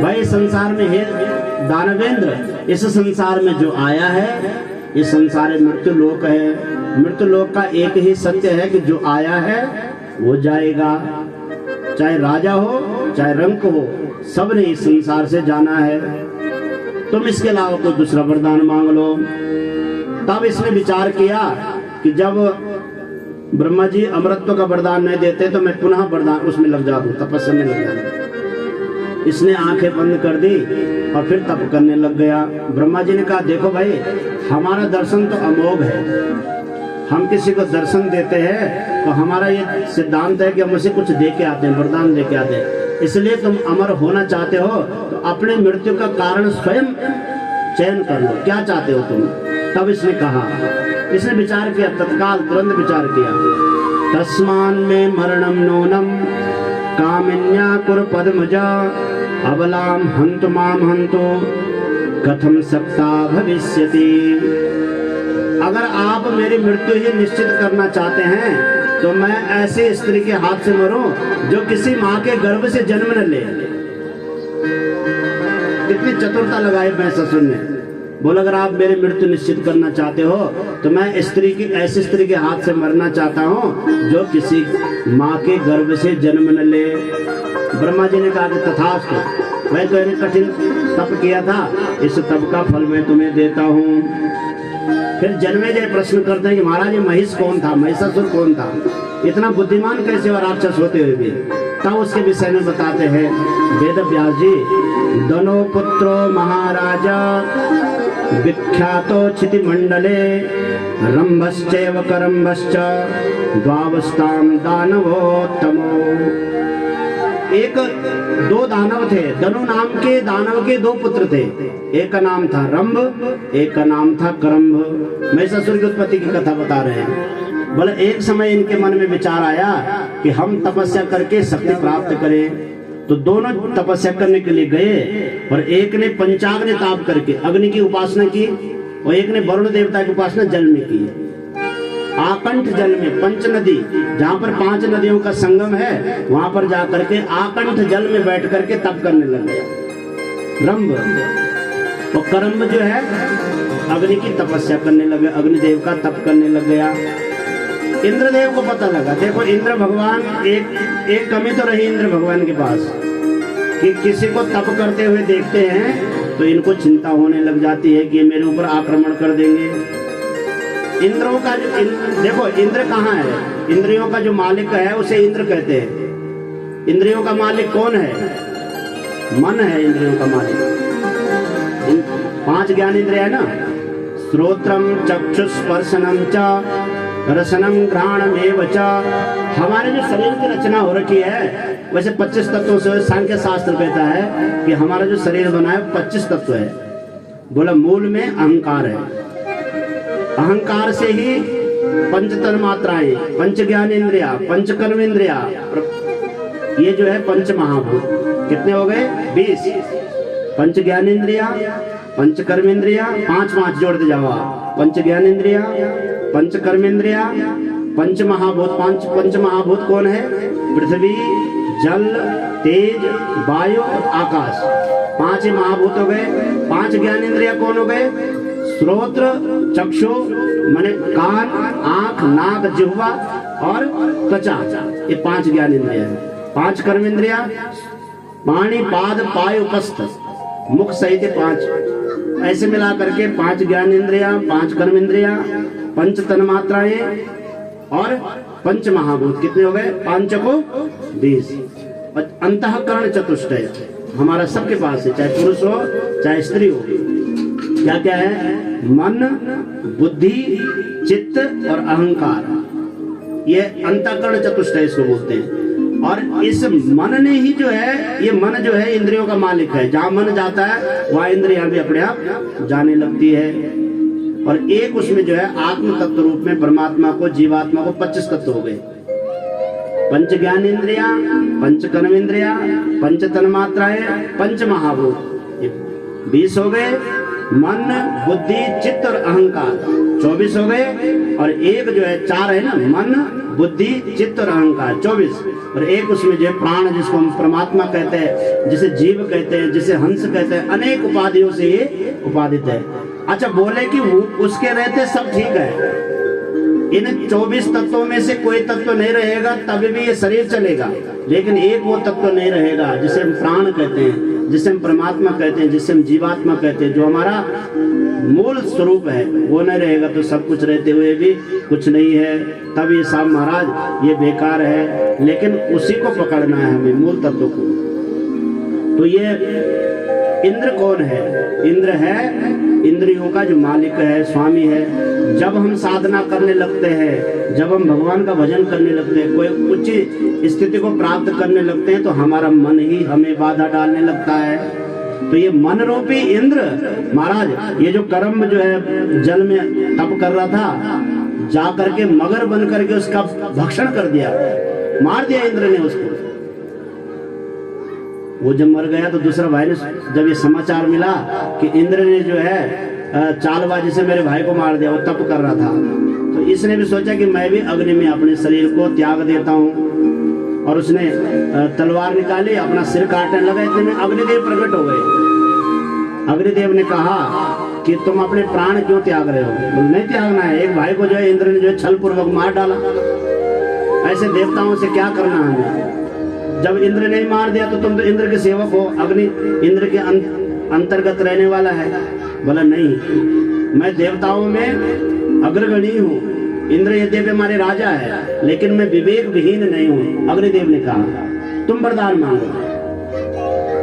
भाई संसार में हे दानवेंद्र, इस संसार में जो आया है, इस संसार मृत्यु लोक है। मृत्यु लोक का एक ही सत्य है कि जो आया है वो जाएगा, चाहे राजा हो चाहे रंक हो, सबने इस संसार से जाना है। तुम इसके अलावा कोई दूसरा वरदान मांग लो। तब इसने विचार किया कि जब ब्रह्मा जी अमरत्व का वरदान नहीं देते तो मैं पुनः वरदान उसमें लग जाऊं, तपस्या में लग जाऊं। इसने आंखें बंद कर दी और फिर तप करने लग गया। ब्रह्मा जी ने कहा देखो भाई, हमारा दर्शन तो अमोघ है, हम किसी को दर्शन देते हैं तो हमारा ये सिद्धांत है कि हम उसे कुछ दे के आते हैं, वरदान दे के आते हैं। इसलिए तुम अमर होना चाहते हो तो अपने मृत्यु का कारण स्वयं चयन कर लो, क्या चाहते हो तुम। तब इसने कहा, इसने विचार किया, तत्काल तुरंत विचार किया, तस्मान में मरणम नूनम कामिन्या कुर पद्मजा अबलाम हंतु माम हंतु कथम सत्ता भविष्यति। अगर आप मेरी मृत्यु ही निश्चित करना चाहते हैं तो मैं ऐसे स्त्री के हाथ से मरूं जो किसी माँ के गर्भ से जन्म न ले। कितनी चतुरता लगाई महिषासुर ने। बोला अगर आप मेरी मृत्यु निश्चित करना चाहते हो तो मैं ऐसी स्त्री के हाथ से मरना चाहता हूँ जो किसी माँ के गर्भ से जन्म न ले। ब्रह्मा जी ने कहा कि तथास्तु, मैं तो कठिन तप किया था, इस तप का फल मैं तुम्हें देता हूँ। फिर जन्मेजय प्रश्न करते हैं कि महाराज ये महिष कौन था, महिषासुर कौन था, इतना बुद्धिमान कैसे और राक्षस होते हुए भी। तब उसके विषय में बताते हैं वेद व्यास जी, दनो पुत्रो महाराजा विख्यातो क्षिति मंडले रंभश्चैव करंभश्च द्वावस्ताम दानवोत्तमो। एक दो दानव थे, दनु नाम के दानव के दो पुत्र थे। एक का नाम था रंभ, एक का नाम था करंभ। महिषासुर की उत्पत्ति की कथा बता रहे हैं। बोले एक समय इनके मन में विचार आया कि हम तपस्या करके शक्ति प्राप्त करें। तो दोनों तपस्या करने के लिए गए और एक ने पंचाग्नि ताप करके अग्नि की उपासना की और एक ने वरुण देवता की उपासना जल में की। आकंठ जल में, पंच नदी जहाँ पर 5 नदियों का संगम है, वहां पर जाकर के आकंठ जल में बैठ करके तप करने लग गया रंभ। और करंभ जो है अग्नि की तपस्या करने लगे, अग्निदेव का तप करने लग गया। इंद्रदेव को पता लगा, देखो इंद्र भगवान, एक कमी तो रही इंद्र भगवान के पास कि किसी को तप करते हुए देखते हैं तो इनको चिंता होने लग जाती है कि मेरे ऊपर आक्रमण कर देंगे। इंद्रों का देखो इंद्र कहाँ है, इंद्रियों का जो मालिक है उसे इंद्र कहते हैं। इंद्रियों का मालिक कौन है? मन है इंद्रियों का मालिक। 5 ज्ञान इंद्रिय है ना, श्रोत्रम चक्षुस्पर्शनम च रसनम घ्राणम एव च। हमारे जो शरीर की रचना हो रखी है वैसे 25 तत्वों से सांख्य शास्त्र कहता है कि हमारा जो शरीर बना है 25 तत्व है। बोला मूल में अहंकार है, अहंकार से ही पंच तन मात्राएं, पंच ज्ञान इंद्रिया, पंच कर्म इंद्रिया, ये जो है पंच महाभूत। कितने हो गए? 20। पंच ज्ञान इंद्रिया, पंच कर्म इंद्रिया, 5 जोड़ते जाओ आप। पंच ज्ञान इंद्रिया, पंच कर्म इंद्रिया, पंच महाभूत। पंच महाभूत कौन है? पृथ्वी, जल, तेज, वायु और आकाश। 5 महाभूत हो गए। 5 ज्ञान इंद्रिया कौन हो गए? श्रोत्र, चक्षु माने कान, आंख, नाक, जिह्वा और त्वचा, ये 5 ज्ञान इंद्रिया है। 5 कर्म इंद्रिया, पाणी, पाद, पाय, उपस्थ, मुख सहित 5। ऐसे मिला करके 5 ज्ञान इंद्रिया, 5 कर्म इंद्रिया, पंच तन मात्राएं और पंच महाभूत। कितने हो गए? 5 को 20। अंतःकरण चतुष्टय हमारा सबके पास है, चाहे पुरुष हो चाहे स्त्री हो। क्या क्या है? मन, बुद्धि, चित्त और अहंकार। ये अंतःकरण चतुष्टय इसको बोलते हैं। और इस मन ने ही जो है, ये मन जो है इंद्रियों का मालिक है। जहां मन जाता है वहां इंद्रियां भी अपने आप जाने लगती है। और एक उसमें जो है आत्म तत्व रूप में परमात्मा को, जीवात्मा को 25 तत्व हो गए। पंच ज्ञान इंद्रिया, पंच कर्म इंद्रिया, पंच तन मात्राएं, पंच महाभूत 20 हो गए। मन, बुद्धि, चित्त और अहंकार 24 हो गए। और एक जो है 4 है ना, मन, बुद्धि, चित्त और अहंकार 24। और एक उसमें जो प्राण, जिसको हम परमात्मा कहते हैं, जिसे जीव कहते हैं, जिसे हंस कहते हैं, अनेक उपाधियों से ये उपादित है। अच्छा, बोले कि वो उसके रहते सब ठीक है, इन 24 तत्वों में से कोई तत्व नहीं रहेगा तभी भी ये शरीर चलेगा, लेकिन एक वो तत्व नहीं रहेगा जिसे हम प्राण कहते हैं, जिसे हम परमात्मा कहते हैं, जिसे हम जीवात्मा कहते हैं, जो हमारा मूल स्वरूप है, वो नहीं रहेगा तो सब कुछ रहते हुए भी कुछ नहीं है। तब ये साहब महाराज ये बेकार है, लेकिन उसी को पकड़ना है हमें, मूल तत्व को। तो ये इंद्र कौन है? इंद्र है इंद्रियों का जो मालिक है, स्वामी है। जब हम साधना करने लगते हैं, जब हम भगवान का भजन करने लगते हैं, कोई उच्च स्थिति को प्राप्त करने लगते हैं, तो हमारा मन ही हमें बाधा डालने लगता है। तो ये मन रूपी इंद्र महाराज, ये जो कर्म जो है जल में तप कर रहा था, जा करके मगर बन करके उसका भक्षण कर दिया, मार दिया इंद्र ने उसको। वो जब मर गया तो दूसरा भाई ने जब ये समाचार मिला कि इंद्र ने जो है चालबाजी से मेरे भाई को मार दिया, वो तप कर रहा था, तो इसने भी सोचा कि मैं भी अग्नि में अपने शरीर को त्याग देता हूँ। और उसने तलवार निकाली, अपना सिर काटने लगा। इतने में अग्निदेव प्रकट हो गए। अग्निदेव ने कहा कि तुम अपने प्राण क्यों त्याग रहे हो? नहीं त्यागना है। एक भाई को जो है इंद्र ने जो है छल पूर्वक मार डाला। ऐसे देवताओं से क्या करना हमें? जब इंद्र ने मार दिया तो तुम तो इंद्र के सेवक हो, अग्नि इंद्र के अंतर्गत रहने वाला है। बोला नहीं, मैं देवताओं में अग्रगणी हूँ। इंद्र यद्यपि हमारे राजा है, लेकिन मैं विवेक विहीन नहीं हूँ। अग्निदेव ने कहा तुम वरदान मांगो।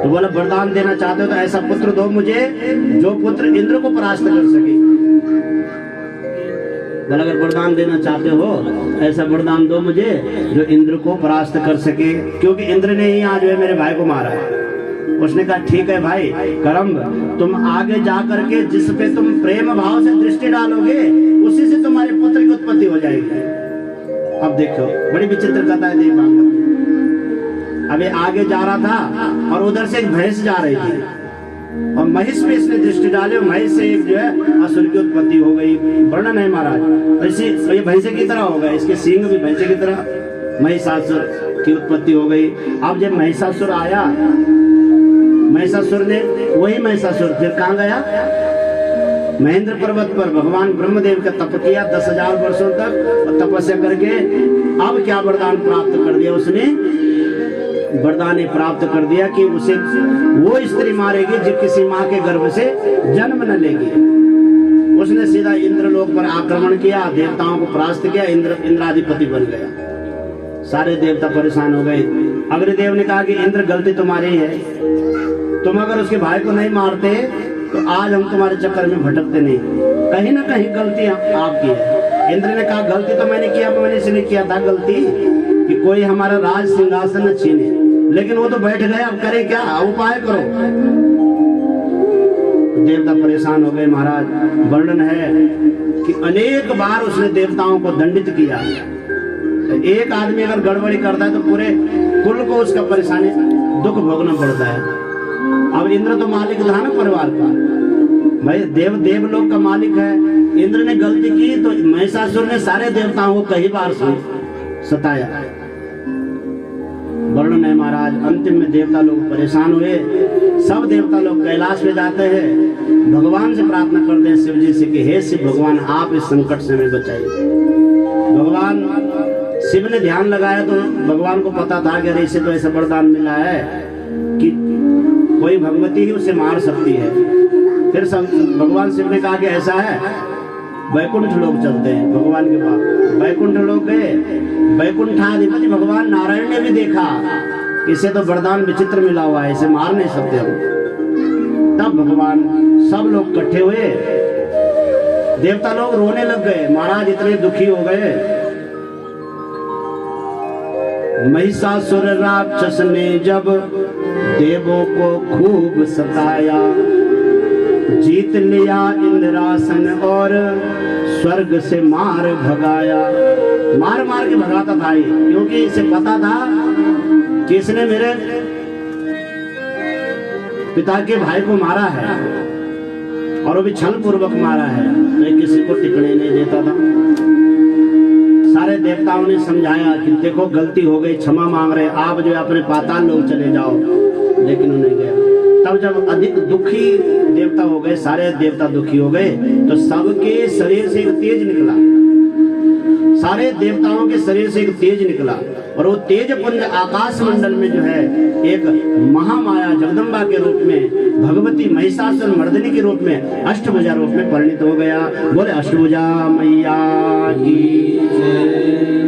तो बोला वरदान देना चाहते हो तो ऐसा पुत्र दो मुझे जो पुत्र इंद्र को परास्त कर सके। बोला अगर वरदान देना चाहते हो ऐसा वरदान दो मुझे जो इंद्र को परास्त कर सके, क्योंकि इंद्र ने ही आज जो है मेरे भाई को मारा है। उसने कहा ठीक है भाई करम, तुम आगे जा करके जिस पे तुम प्रेम भाव से दृष्टि डालोगे उसी से तुम्हारे पुत्र की उत्पत्ति हो जाएगी। अब देखो बड़ी विचित्र कथा है देव भागवत। अभी आगे जा रहा था और उधर से एक भैंस जा रही थी और महिष पे इसने दृष्टि डाली और महिष से एक जो है असुर की उत्पत्ति हो गई। वर्णन है महाराज, ऐसी ये भैंसे की तरह हो गया, इसके सींग भी भैंसे की तरह महिषासुर की उत्पत्ति हो गई। अब जब महिषासुर आया, महिषासुर ने वही महिषासुर फिर कहाँ गया? महेंद्र पर्वत पर भगवान ब्रह्मदेव का तप किया 10,000 वर्षों तक और तपस्या करके अब क्या वरदान प्राप्त कर दिया उसने? वरदान प्राप्त कर दिया कि उसे वो स्त्री मारेगी जो किसी माँ के गर्भ से जन्म न लेगी। उसने सीधा इंद्रलोक पर आक्रमण किया, देवताओं को परास्त किया, इंद्राधिपति बन गया। सारे देवता परेशान हो गए। अग्निदेव ने कहा कि इंद्र गलती तुम्हारी है, तुम अगर उसके भाई को नहीं मारते तो आज हम तुम्हारे चक्कर में भटकते नहीं। कहीं ना कहीं गलती आपकी है। इंद्र ने कहा गलती तो मैंने किया, मैंने इसलिए किया था गलती कि कोई हमारा राज सिंहासन न छीने, लेकिन वो तो बैठ गए, अब करे क्या? उपाय करो। देवता परेशान हो गए महाराज। वर्णन है कि अनेक बार उसने देवताओं को दंडित किया। एक आदमी अगर गड़बड़ी करता है तो पूरे कुल को उसका परेशानी दुख भोगना पड़ता है। अब इंद्र तो मालिक था ना परिवार का, भाई देवलोक का मालिक है। इंद्र ने गलती की तो महिषासुर ने सारे देवताओं को कई बार सताया। वर्णन है महाराज, अंतिम में देवता लोग परेशान हुए। सब देवता लोग कैलाश में जाते हैं, भगवान से प्रार्थना करते हैं शिव जी से कि हे शिव भगवान आप इस संकट से हमें बचाइए। भगवान शिव ने ध्यान लगाया तो भगवान को पता था कि अरे इसे तो ऐसा वरदान मिला है कि कोई भगवती ही उसे मार सकती है। फिर भगवान शिव ने कहा कि ऐसा है वैकुंठ लोग चलते हैं भगवान के पास। वैकुंठ लोग गए, वैकुंठाधिपति भगवान नारायण ने भी देखा इसे तो वरदान विचित्र मिला हुआ है, इसे मार नहीं सकते हम। तब भगवान सब लोग इकट्ठे हुए, देवता लोग रोने लग गए। महाराज इतने दुखी हो गए। महिषासुर राक्षस ने जब देवों को खूब सताया, जीत लिया इंद्रासन और स्वर्ग से मार भगाया। मार मार के भगाता था ये, क्योंकि इसे पता था कि इसने मेरे पिता के भाई को मारा है और वो भी छल पूर्वक मारा है, तो किसी को टिकने नहीं देता था। सारे देवताओं ने समझाया कि देखो गलती हो गई, क्षमा मांग रहे, आप जो है अपने पाताल लोग चले जाओ, लेकिन उन्हें गया। तब जब अधिक दुखी देवता हो गए, सारे देवता दुखी हो गए, तो सबके शरीर से एक तेज निकला, सारे देवताओं के शरीर से एक तेज निकला, और वो तेज पुंज आकाश मंडल में जो है एक महामाया जगदम्बा के रूप में, भगवती महिषासुर मर्दिनी के रूप में, अष्टभुजा रूप में परिणित हो गया। बोले अष्टभुजा मैया की।